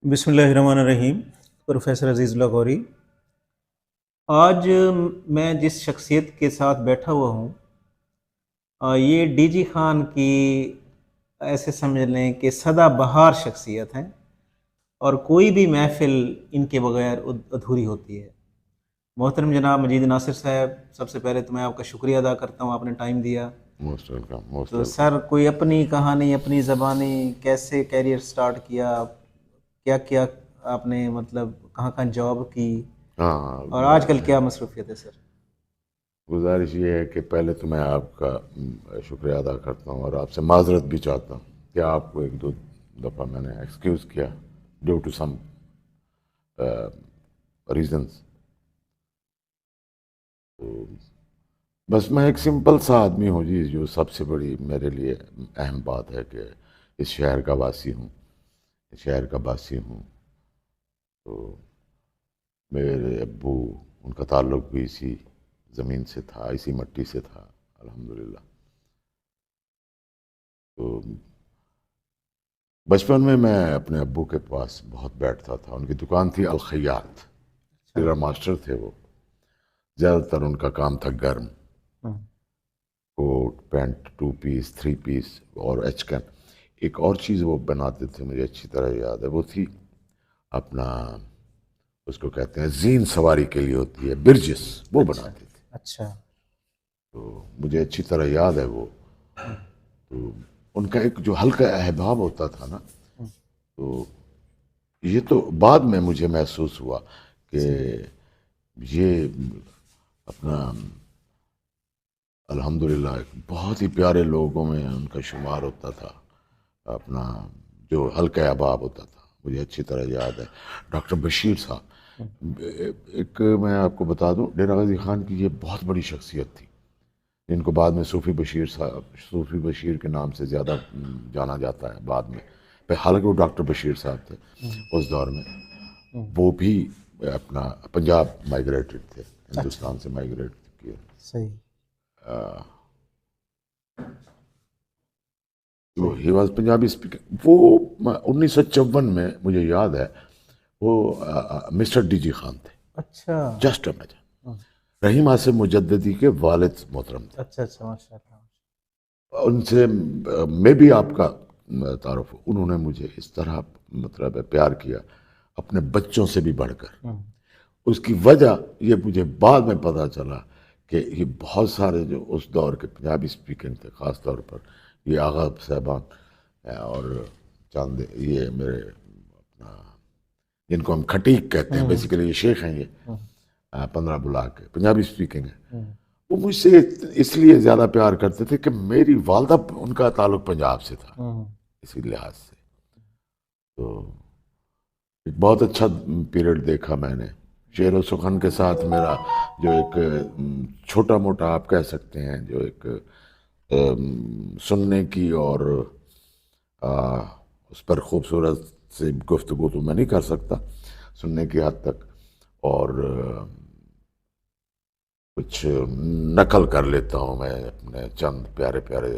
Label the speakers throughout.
Speaker 1: بسم اللہ الرحمن الرحیم۔ پروفیسر عزیز لاہوری، آج میں جس شخصیت کے ساتھ بیٹھا ہوا ہوں یہ ڈی جی خان کی ایسے سمجھ لیں کہ سدا بہار شخصیت ہیں، اور کوئی بھی محفل ان کے بغیر ادھوری ہوتی ہے۔ محترم جناب مجید ناصر صاحب، سب سے پہلے تو میں آپ کا شکریہ ادا کرتا ہوں، آپ نے ٹائم دیا۔
Speaker 2: موسٹ ویلکم، موسٹ
Speaker 1: تو
Speaker 2: ویلکم۔
Speaker 1: سر، کوئی اپنی کہانی، اپنی زبانی، کیسے کیریئر سٹارٹ کیا، کیا کیا آپ نے، مطلب کہاں کہاں جاب کی،
Speaker 2: ہاں،
Speaker 1: اور آج کل کیا مصروفیت ہے سر؟
Speaker 2: گزارش یہ ہے کہ پہلے تو میں آپ کا شکریہ ادا کرتا ہوں اور آپ سے معذرت بھی چاہتا ہوں کہ آپ کو ایک دو دفعہ میں نے ایکسکیوز کیا ڈیو ٹو سم ریزنس۔ تو بس میں ایک سمپل سا آدمی ہوں جی، جو سب سے بڑی میرے لیے اہم بات ہے کہ اس شہر کا واسی ہوں، اس شہر کا باسی ہوں۔ تو میرے ابو، ان کا تعلق بھی اسی زمین سے تھا، اسی مٹی سے تھا، الحمدللہ۔ تو بچپن میں اپنے ابو کے پاس بہت بیٹھتا تھا، ان کی دکان تھی الخیاط، ٹیلر ماسٹر تھے وہ۔ زیادہ تر ان کا کام تھا گرم، کوٹ پینٹ، 2 پیس 3 پیس اور ایچکن۔ ایک اور چیز وہ بناتے تھے، مجھے اچھی طرح یاد ہے، وہ تھی اپنا، اس کو کہتے ہیں زین سواری کے لیے ہوتی ہے، برجس، وہ
Speaker 1: اچھا
Speaker 2: بناتے تھے۔
Speaker 1: اچھا۔
Speaker 2: تو مجھے اچھی طرح یاد ہے وہ۔ تو ان کا ایک جو ہلکا احباب ہوتا تھا نا، تو یہ تو بعد میں مجھے محسوس ہوا کہ یہ اپنا الحمدللہ بہت ہی پیارے لوگوں میں ان کا شمار ہوتا تھا، اپنا جو ہلکا احباب ہوتا تھا۔ مجھے اچھی طرح یاد ہے ڈاکٹر بشیر صاحب، ایک میں آپ کو بتا دوں، ڈیرہ غازی خان کی یہ بہت بڑی شخصیت تھی، جن کو بعد میں صوفی بشیر صاحب، صوفی بشیر کے نام سے زیادہ جانا جاتا ہے بعد میں۔ حالانکہ وہ ڈاکٹر بشیر صاحب تھے اس دور میں، وہ بھی اپنا پنجاب مائگریٹڈ تھے، ہندوستان سے مائگریٹ کیے۔
Speaker 1: صحیح
Speaker 2: ہی واز پنجابی اسپیکر۔ وہ 1954 میں مجھے یاد ہے، وہ مسٹر ڈی جی خان تھے،
Speaker 1: اچھا
Speaker 2: جسٹ امیجن۔ رحیم آصف مجددی کے والد محترم تھے،
Speaker 1: اچھا اچھا، ماشاء اللہ۔
Speaker 2: ان سے میں بھی آپ کا تعارف، انہوں نے مجھے اس طرح مطلب پیار کیا، اپنے بچوں سے بھی بڑھ کر۔ اس کی وجہ یہ مجھے بعد میں پتہ چلا کہ یہ بہت سارے جو اس دور کے پنجابی اسپیکنگ تھے، خاص طور پر یہ آغا صاحبان اور چاند، یہ میرے اپنا جن کو ہم کھٹیک کہتے ہیں، بیسیکلی یہ شیخ ہیں، یہ 15 بلاک کے پنجابی اسپیکنگ ہے۔ وہ مجھ سے اس لیے زیادہ پیار کرتے تھے کہ میری والدہ، ان کا تعلق پنجاب سے تھا، اسی لحاظ سے۔ تو ایک بہت اچھا پیریڈ دیکھا میں نے، شعر و سخن کے ساتھ میرا جو ایک چھوٹا موٹا آپ کہہ سکتے ہیں، جو ایک سننے کی اور اس پر خوبصورت سے گفتگو تو میں نہیں کر سکتا سننے کی حد تک، اور کچھ نقل کر لیتا ہوں میں اپنے چند پیارے پیارے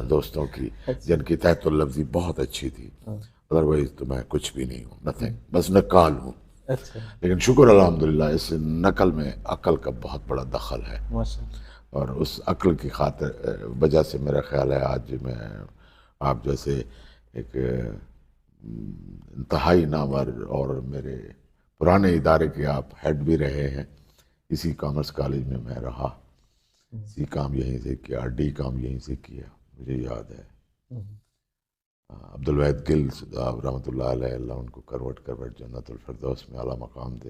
Speaker 2: دوستوں کی، جن کی تحت اللفظی بہت اچھی تھی۔ ادروائز تو میں کچھ بھی نہیں ہوں، نتھنگ، بس نقال ہوں۔ لیکن شکر الحمدللہ اس نقل میں عقل کا بہت بڑا دخل ہے، اور اس عقل کی خاطر وجہ سے میرا خیال ہے آج میں آپ جیسے ایک انتہائی نامور، اور میرے پرانے ادارے کے آپ ہیڈ بھی رہے ہیں، اسی کامرس کالج میں میں رہا، سی کام یہیں سے کیا، ڈی کام یہیں سے کیا، مجھے یاد ہے۔ عبدالواحد گل رحمۃ اللہ علیہ، اللہ ان کو کروٹ جنت الفردوس میں اعلیٰ مقام دے،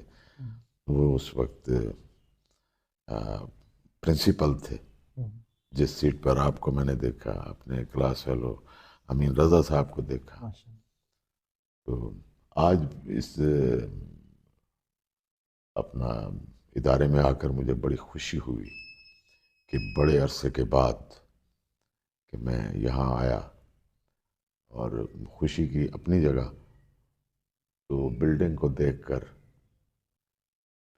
Speaker 2: وہ اس وقت پرنسپل تھے۔ جس سیٹ پر آپ کو میں نے دیکھا، اپنے کلاس فیلو امین رضا صاحب کو دیکھا، تو آج اس اپنا ادارے میں آ کر مجھے بڑی خوشی ہوئی کہ بڑے عرصے کے بعد کہ میں یہاں آیا، اور خوشی کی اپنی جگہ، تو بلڈنگ کو دیکھ کر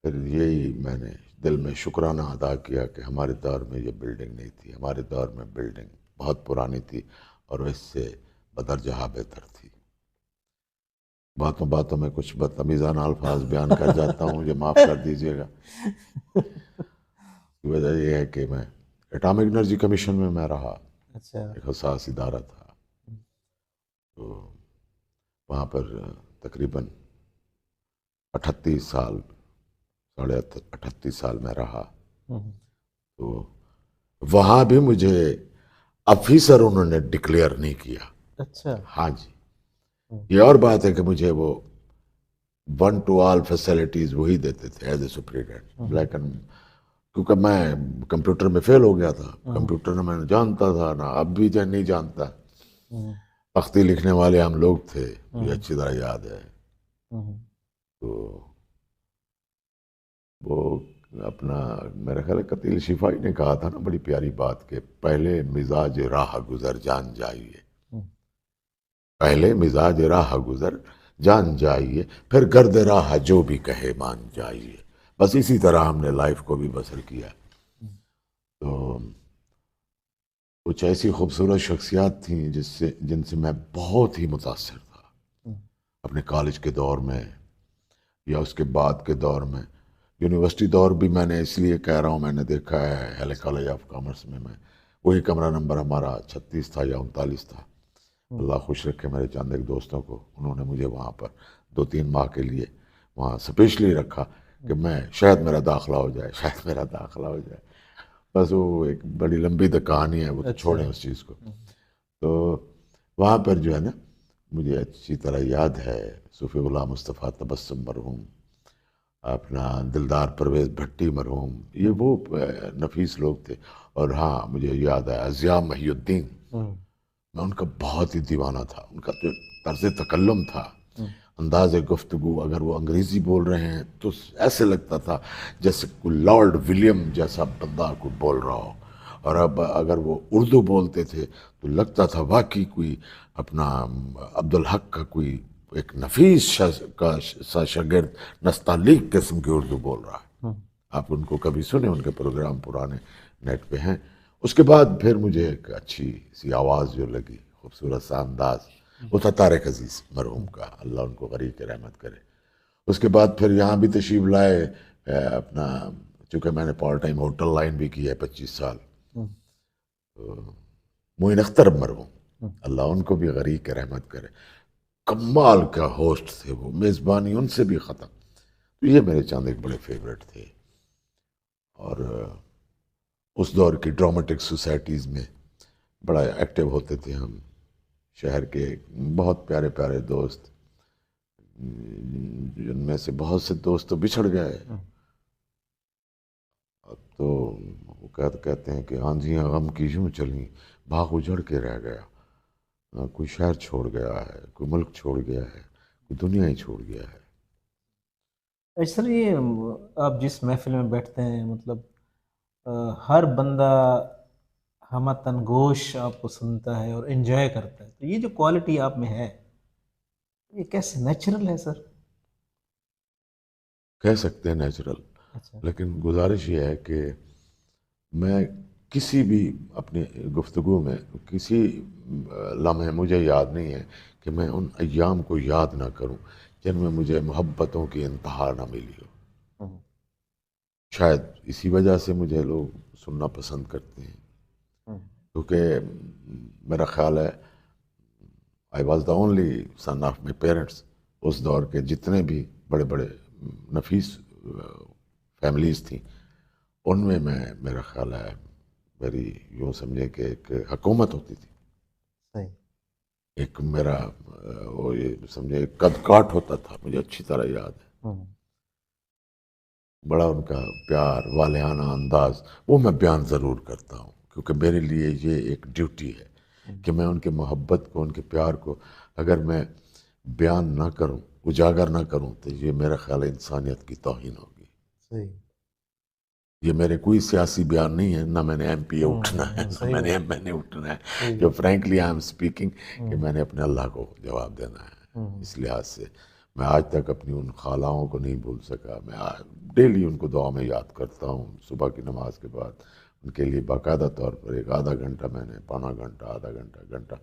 Speaker 2: پھر یہی میں نے دل میں شکرانہ ادا کیا کہ ہمارے دور میں یہ بلڈنگ نہیں تھی، ہمارے دور میں بلڈنگ بہت پرانی تھی اور اس سے بدرجہ بہتر تھی۔ باتوں باتوں میں کچھ بدتمیزانہ الفاظ بیان کر جاتا ہوں، مجھے معاف کر دیجیے گا۔ کی وجہ یہ ہے کہ میں اٹامک انرجی کمیشن میں رہا،
Speaker 1: اچھا،
Speaker 2: ایک حساس ادارہ تھا، تو وہاں پر تقریباً 38 سال، 38 سال میں رہا۔ تو وہاں بھی مجھے آفیسر انہوں نے ڈکلیئر نہیں کیا۔
Speaker 1: اچھا،
Speaker 2: ہاں جی، یہ اور بات ہے کہ مجھے وہ 1 to all فیسلٹیز وہی دیتے تھے ایز اے سپرنٹینڈنٹ، لیکن کیونکہ میں کمپیوٹر میں فیل ہو گیا تھا، کمپیوٹر میں جانتا تھا نہ، اب بھی نہیں جانتا۔ تختی لکھنے والے ہم لوگ تھے، یہ اچھی طرح یاد ہے۔ تو وہ اپنا میرا خیال ہے قتیل شفائی نے کہا تھا نا بڑی پیاری بات، کہ پہلے مزاج راہ گزر جان جائیے، پہلے مزاج راہ گزر جان جائیے، پھر گرد راہ جو بھی کہے مان جائیے۔ بس اسی طرح ہم نے لائف کو بھی بسر کیا۔ تو کچھ ایسی خوبصورت شخصیات تھیں جن سے میں بہت ہی متاثر تھا اپنے کالج کے دور میں یا اس کے بعد کے دور میں۔ یونیورسٹی دور بھی میں نے اس لیے کہہ رہا ہوں، میں نے دیکھا ہے ہیلے کالج آف کامرس میں وہی کمرہ نمبر ہمارا 36 تھا یا 39 تھا۔ اللہ خوش رکھے میرے چند ایک دوستوں کو، انہوں نے مجھے وہاں پر 2-3 ماہ کے لیے وہاں اسپیشلی رکھا کہ میں شاید میرا داخلہ ہو جائے، شاید میرا داخلہ ہو جائے۔ بس وہ ایک بڑی لمبی کہانی ہے، وہ تو چھوڑیں اس چیز کو۔ تو وہاں پر جو ہے نا، مجھے اچھی طرح یاد ہے صوفی غلام مصطفیٰ تبسم مرحوم، اپنا دلدار پرویز بھٹی مرحوم، یہ وہ نفیس لوگ تھے۔ اور ہاں مجھے یاد ہے ضیاء محی الدین، میں ان کا بہت ہی دیوانہ تھا۔ ان کا جو طرز تکلم تھا، انداز گفتگو، اگر وہ انگریزی بول رہے ہیں تو ایسے لگتا تھا جیسے کوئی لارڈ ولیم جیسا بندہ کوئی بول رہا ہو، اور اب اگر وہ اردو بولتے تھے تو لگتا تھا واقعی کوئی اپنا عبدالحق کا کوئی ایک نفیس سا شاگرد نستعلیق قسم کی اردو بول رہا ہے۔ آپ ان کو کبھی سنیں، ان کے پروگرام پرانے نیٹ پہ ہیں۔ اس کے بعد پھر مجھے ایک اچھی سی آواز جو لگی، خوبصورت سا انداز، وہ تھا طارق عزیز مرحوم کا، اللہ ان کو غریق رحمت کرے۔ اس کے بعد پھر یہاں بھی تشریف لائے اپنا، چونکہ میں نے پارٹ ٹائم ہوٹل لائن بھی کی ہے 25 سال، معین اختر مرحوم، اللہ ان کو بھی غریق رحمت کرے۔ کمال کا ہوسٹ تھے وہ، میزبانی ان سے بھی ختم۔ تو یہ میرے چاند ایک بڑے فیوریٹ تھے۔ اور اس دور کی ڈرامٹک سوسائٹیز میں بڑا ایکٹیو ہوتے تھے ہم، شہر کے بہت پیارے پیارے دوست، جن میں سے بہت سے دوست تو بچھڑ گئے۔ تو وہ کہتے ہیں کہ آندھیاں غم کی یوں چلیں، باغ اجڑ کے رہ گیا، کوئی شہر چھوڑ گیا ہے، کوئی ملک چھوڑ گیا ہے، کوئی دنیا ہی چھوڑ گیا ہے۔
Speaker 1: سر یہ آپ جس محفل میں بیٹھتے ہیں، مطلب ہر بندہ ہمتن گوش آپ کو سنتا ہے اور انجوائے کرتا ہے، تو یہ جو کوالٹی آپ میں ہے، یہ کیسے نیچرل ہے سر؟
Speaker 2: کہہ سکتے ہیں نیچرل،
Speaker 1: اچھا،
Speaker 2: لیکن گزارش یہ ہے کہ میں کسی بھی اپنی گفتگو میں کسی لمحے مجھے یاد نہیں ہے کہ میں ان ایام کو یاد نہ کروں جن میں مجھے محبتوں کی انتہا نہ ملی ہو۔ شاید اسی وجہ سے مجھے لوگ سننا پسند کرتے ہیں، کیونکہ میرا خیال ہے I was the only son of my parents. اس دور کے جتنے بھی بڑے بڑے نفیس فیملیز تھیں، ان میں میرا خیال ہے میری یوں سمجھے کہ ایک حکومت ہوتی تھی،
Speaker 1: صحیح،
Speaker 2: ایک میرا وہ یہ سمجھے قد کاٹ ہوتا تھا، مجھے اچھی طرح یاد ہے۔ بڑا ان کا پیار، والہانہ انداز، وہ میں بیان ضرور کرتا ہوں، کیونکہ میرے لیے یہ ایک ڈیوٹی ہے کہ میں ان کے محبت کو، ان کے پیار کو اگر میں بیان نہ کروں، اجاگر نہ کروں، تو یہ میرا خیال ہے انسانیت کی توہین ہوگی۔
Speaker 1: صحیح،
Speaker 2: یہ میرے کوئی سیاسی بیان نہیں ہے، نہ میں نے ایم پی اے اٹھنا ہے، نہ میں نے ایم این اے اٹھنا ہے، جو فرینکلی آئی ایم اسپیکنگ کہ میں نے اپنے اللہ کو جواب دینا ہے۔ اس لحاظ سے میں آج تک اپنی ان خالاؤں کو نہیں بھول سکا، میں ڈیلی ان کو دعا میں یاد کرتا ہوں، صبح کی نماز کے بعد ان کے لیے باقاعدہ طور پر ایک آدھا گھنٹہ، میں نے پونا گھنٹہ، آدھا گھنٹہ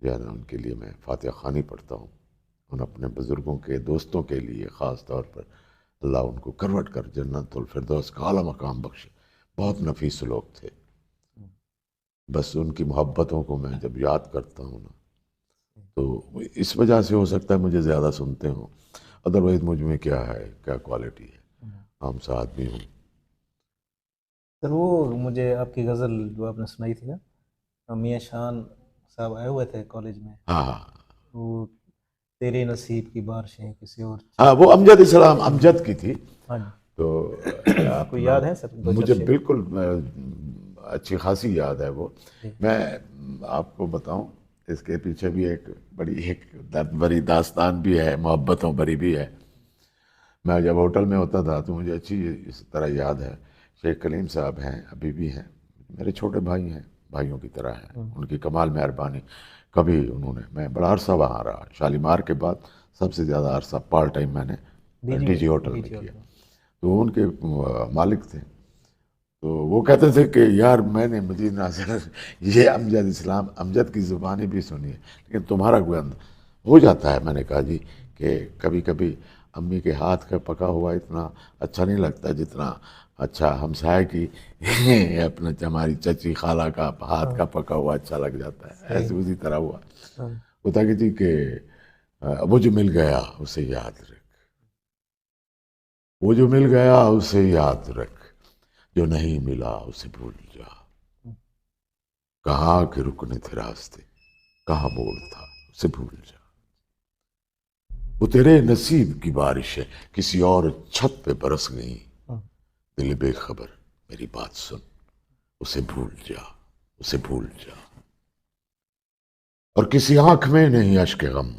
Speaker 2: جو ہے نا ان کے لیے میں فاتحہ خوانی پڑھتا ہوں۔ ان اپنے بزرگوں کے دوستوں کے لیے خاص طور پر اللہ ان کو کروٹ کر جنت الفردوس کا اعلیٰ مقام بخشے. بہت نفیس لوگ تھے. بس ان کی محبتوں کو میں جب یاد کرتا ہوں نا تو اس وجہ سے ہو سکتا ہے مجھے زیادہ سنتے ہوں. ادروائز مجھ میں کیا ہے، کیا کوالٹی ہے، عام سا آدمی ہوں.
Speaker 1: سر وہ مجھے آپ کی غزل جو آپ نے سنائی تھی نا، میاں شان صاحب آئے ہوئے تھے کالج میں،
Speaker 2: ہاں ہاں
Speaker 1: وہ تیرے نصیب کی بارشیں کسی اور.
Speaker 2: ہاں، وہ امجد اسلام امجد کی تھی.
Speaker 1: ہاں جی،
Speaker 2: تو
Speaker 1: کوئی یاد ہے سر؟ دو
Speaker 2: مجھے
Speaker 1: چار شعر.
Speaker 2: بالکل اچھی خاصی یاد ہے وہ.
Speaker 1: جی.
Speaker 2: میں آپ کو بتاؤں اس کے پیچھے بھی ایک درد بری داستان بھی ہے، محبتوں بری بھی ہے. میں جب ہوٹل میں ہوتا تھا تو مجھے اچھی اس طرح یاد ہے. شیخ کلیم صاحب ہیں، ابھی بھی ہیں، میرے چھوٹے بھائی ہیں، بھائیوں کی طرح ہیں. ان کی کمال مہربانی. کبھی انہوں نے، میں بڑا عرصہ وہاں رہا، شالیمار کے بعد سب سے زیادہ عرصہ پارٹ ٹائم میں نے ڈی جی ہوٹل میں کیا. تو ان کے مالک تھے. تو وہ کہتے تھے کہ یار میں نے مجید ناصر یہ امجد اسلام امجد کی زبانی بھی سنی ہے لیکن تمہارا کوئی ہو جاتا ہے. میں نے کہا جی کہ کبھی کبھی امی کے ہاتھ کا پکا ہوا اتنا اچھا نہیں لگتا جتنا اچھا ہمسائے کی اپنا ہماری چچی خالہ کا ہاتھ کا پکا ہوا اچھا لگ جاتا ہے. ایسے اسی طرح ہوا. ہوتا کہ جی کہ وہ جو مل گیا اسے یاد رکھ، وہ جو مل گیا اسے یاد رکھ، جو نہیں ملا اسے بھول جا. کہاں کے رکنے تھے راستے، کہاں موڑ تھا اسے بھول جا. وہ تیرے نصیب کی بارش ہے کسی اور چھت پہ برس گئی. دل بے خبر میری بات سن، اسے بھول جا، اسے بھول جا. اور کسی آنکھ میں نہیں اشک غم،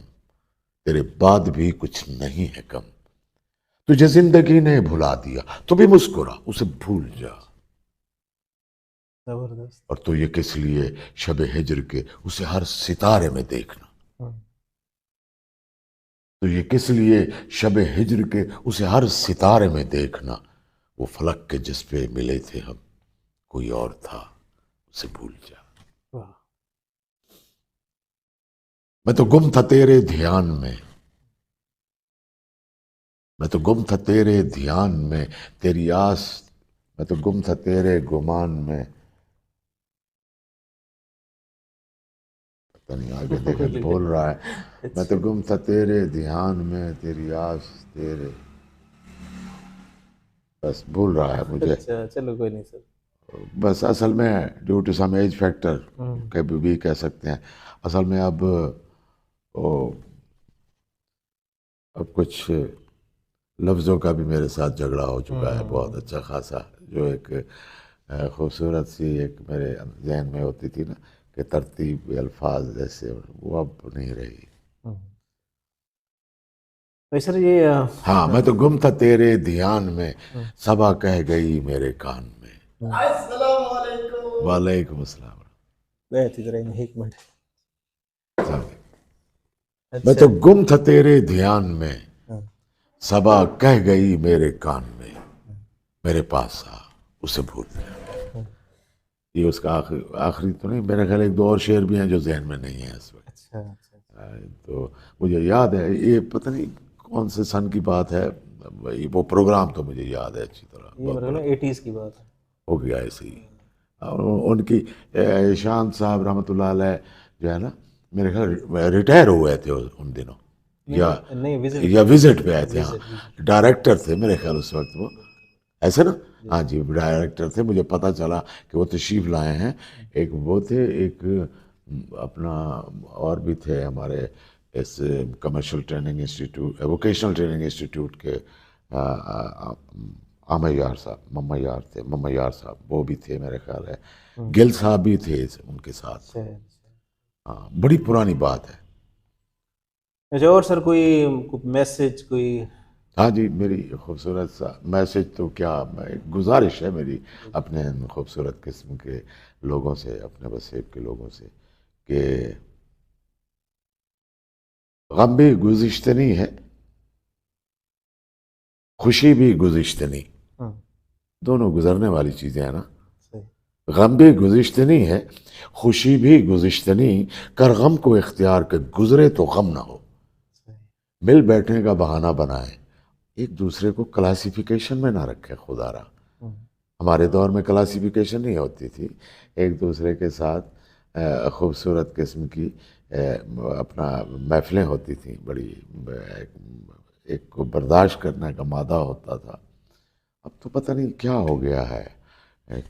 Speaker 2: تیرے بعد بھی کچھ نہیں ہے کم. تجھے زندگی نے بھلا دیا تو بھی مسکرا، اسے بھول جا.
Speaker 1: زبردست.
Speaker 2: اور تو یہ کس لیے شب ہجر کے اسے ہر ستارے میں دیکھنا. تو یہ کس لیے شب ہجر کے اسے ہر ستارے میں دیکھنا. وہ فلک کے جس پہ ملے تھے ہم کوئی اور تھا، اسے بھول جا. میں تو گم تھا تیرے دھیان میں، میں تو گم تھا تیرے دھیان میں تیری آس. میں تو گم تھا تیرے گمان میں. پتہ نہیں آگے دیکھا بول رہا ہے. میں تو گم تھا تیرے دھیان میں تیری آس تیرے. بس بھول رہا ہے مجھے.
Speaker 1: چلو کوئی نہیں سر.
Speaker 2: بس اصل میں due to some age factor بھی کہہ سکتے ہیں. اصل میں اب کچھ لفظوں کا بھی میرے ساتھ جھگڑا ہو چکا ہے بہت اچھا خاصا. جو ایک خوبصورت سی ایک میرے ذہن میں ہوتی تھی نا کہ ترتیب الفاظ جیسے، وہ اب نہیں رہی.
Speaker 1: سر یہ
Speaker 2: ہاں، میں تو گم تھا تیرے دھیان میں صبا کہہ گئی میرے کان میں.
Speaker 3: السلام علیکم.
Speaker 2: وعلیکم السلام.
Speaker 1: ایک منٹ.
Speaker 2: میں تو گم تھا تیرے دھیان میں صبا کہہ گئی میرے کان میں. میرے پاس آ اسے بھول جا. یہ اس کا آخری تو نہیں، میرے خیال ایک دو اور شعر بھی ہیں جو ذہن میں نہیں ہیں اس وقت. تو مجھے یاد ہے، یہ پتہ نہیں کون سے سن کی بات ہے، وہ پروگرام تو مجھے یاد ہے اچھی طرح.
Speaker 1: یہ 80s کی بات ہے.
Speaker 2: ہو گیا ایسے ہی. ان کی شان صاحب رحمۃ اللہ علیہ جو ہے نا، میرے خیال ریٹائر ہوئے تھے ان دنوں یا وزٹ پہ آئے تھے. ہاں، ڈائریکٹر تھے میرے خیال اس وقت وہ، ایسے نا. ہاں جی، ڈائریکٹر تھے. مجھے پتہ چلا کہ وہ تشریف لائے ہیں. ایک وہ تھے، ایک اپنا اور بھی تھے ہمارے اس commercial training institute, vocational training institute کے مما یار تھے. مما یار صاحب وہ بھی تھے میرے خیال ہے. گل صاحب بھی تھے ان کے ساتھ. ہاں، بڑی پرانی بات ہے.
Speaker 1: اچھا، اور سر کوئی میسج کوئی؟
Speaker 2: ہاں جی، میری خوبصورت سا میسج تو کیا، گزارش ہے میری اپنے خوبصورت قسم کے لوگوں سے، اپنے وسیب کے لوگوں سے، کہ غم بھی گزشتہ نہیں ہے، خوشی بھی گزشتہ نہیں. دونوں گزرنے والی چیزیں ہیں نا. غم بھی گزشتہ نہیں ہے، خوشی بھی گزشتہ نہیں. کر غم کو اختیار کہ گزرے تو غم نہ ہو. مل بیٹھنے کا بہانہ بنائیں، ایک دوسرے کو کلاسیفیکیشن میں نہ رکھیں. خدا را ہمارے دور میں کلاسیفیکیشن نہیں ہوتی تھی، ایک دوسرے کے ساتھ خوبصورت قسم کی اپنا محفلیں ہوتی تھیں، بڑی ایک کو برداشت کرنے کا مادہ ہوتا تھا. اب تو پتہ نہیں کیا ہو گیا ہے،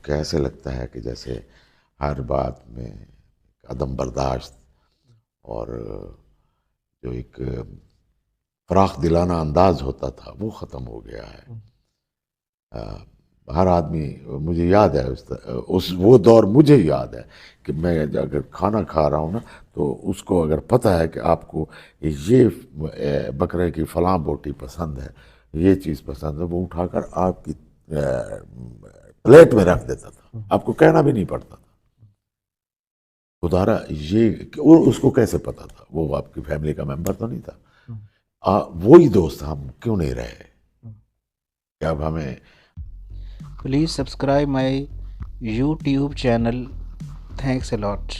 Speaker 2: کیسے لگتا ہے کہ جیسے ہر بات میں عدم برداشت اور جو ایک فراخ دلانہ انداز ہوتا تھا وہ ختم ہو گیا ہے. ہر آدمی، مجھے یاد ہے وہ دور مجھے یاد ہے کہ میں اگر کھانا کھا رہا ہوں نا تو اس کو اگر پتہ ہے کہ آپ کو یہ بکرے کی فلاں بوٹی پسند ہے، یہ چیز پسند ہے، وہ اٹھا کر آپ کی پلیٹ میں رکھ دیتا تھا، آپ کو کہنا بھی نہیں پڑتا تھا. خدارا یہ اس کو کیسے پتا تھا؟ وہ آپ کی فیملی کا ممبر تو نہیں تھا. وہی دوست ہم کیوں نہیں رہے کہ اب ہمیں.
Speaker 1: Please subscribe my YouTube channel. Thanks a lot.